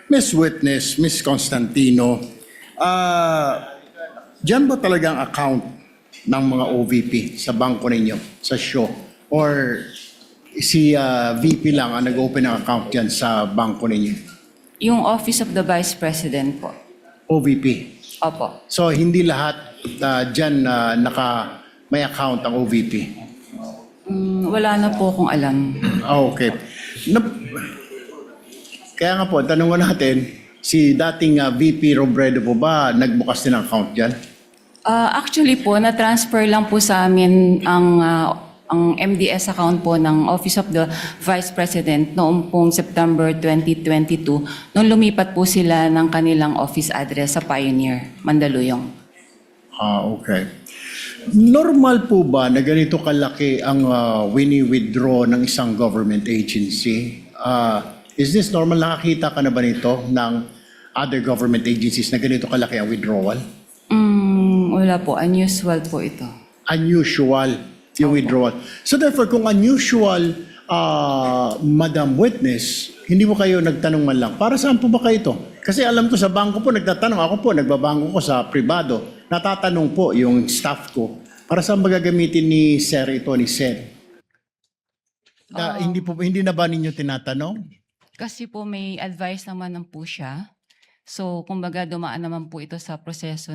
Miss Witness, Miss Constantino, dyan ba talagang account ng mga OVP sa bangko ninyo, sa show? Or si VP lang ang nag-open ng account dyan sa bangko ninyo? Yung Office of the Vice President po. OVP. Opo. So hindi lahat dyan may account ang OVP? Wala na po akong alam. Okay. Kaya nga po, tanong ko natin, si dating VP Robredo po ba nagbukas din ng account dyan? Actually po, na-transfer lang po sa amin ang MDS account po ng Office of the Vice President noong pong September 2022 nung lumipat po sila ng kanilang office address sa Pioneer, Mandaluyong. Okay. Normal po ba na ganito kalaki ang wini-withdraw ng isang government agency? Is this normal? Nakakita ka na ba nito ng other government agencies na ganito kalaki ang withdrawal? Wala po, unusual po ito. Unusual yung withdrawal. So therefore, kung unusual, Madam Witness, hindi mo kayo nagtanong man lang, para saan po ba kayo ito? Kasi alam ko sa bangko po, nagtatanong. Ako po, nagbabangko ko sa privado. Natatanong po yung staff ko, para saan ba gagamitin ni Sir ito, ni Sir? Hindi na ba ninyo tinatanong? Kasi po may advice naman ng po siya. So, kumbaga dumaan naman po ito sa proseso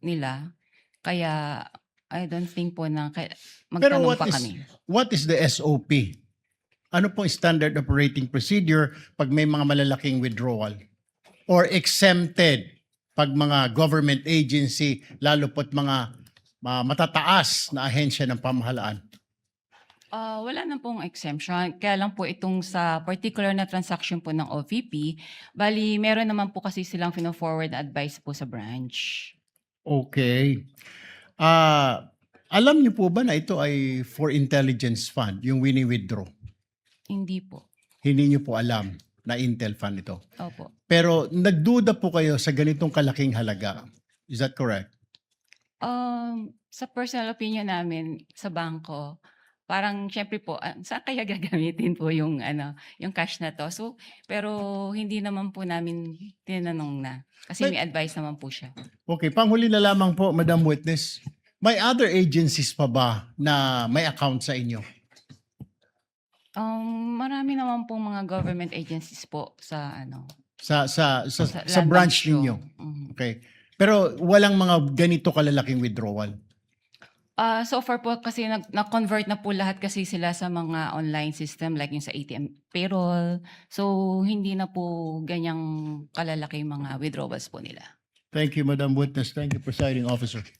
nila. Kaya, I don't think po na Pero magtanong pa kami. what is the SOP? Ano po standard operating procedure pag may mga malalaking withdrawal? Or exempted pag mga government agency, lalo po't mga matataas na ahensya ng pamahalaan? Wala na pong exemption. Kaya lang po itong sa particular na transaction po ng OVP, bali meron naman po kasi silang forward advice po sa branch. Okay. Alam niyo po ba na ito ay for intelligence fund, yung wini-withdraw? Hindi po. Hindi niyo po alam na Intel fund ito. Opo. Pero nagduda po kayo sa ganitong kalaking halaga. Is that correct? Sa personal opinion namin sa bangko, parang syempre po, saan kaya gagamitin po yung yung cash na to? So, pero hindi naman po namin tinanong na kasi may advice naman po siya. Okay, panghuli na lamang po, Madam Witness. May other agencies pa ba na may account sa inyo? Marami naman pong mga government agencies po sa Sa Land branch Bank show. ninyo? Okay. Pero walang mga ganito kalalaking withdrawal? So far po kasi na-convert na po lahat kasi sila sa mga online system like yung sa ATM payroll. So hindi na po ganyang kalalaki mga withdrawals po nila. Thank you, Madam Witness. Thank you, Presiding Officer.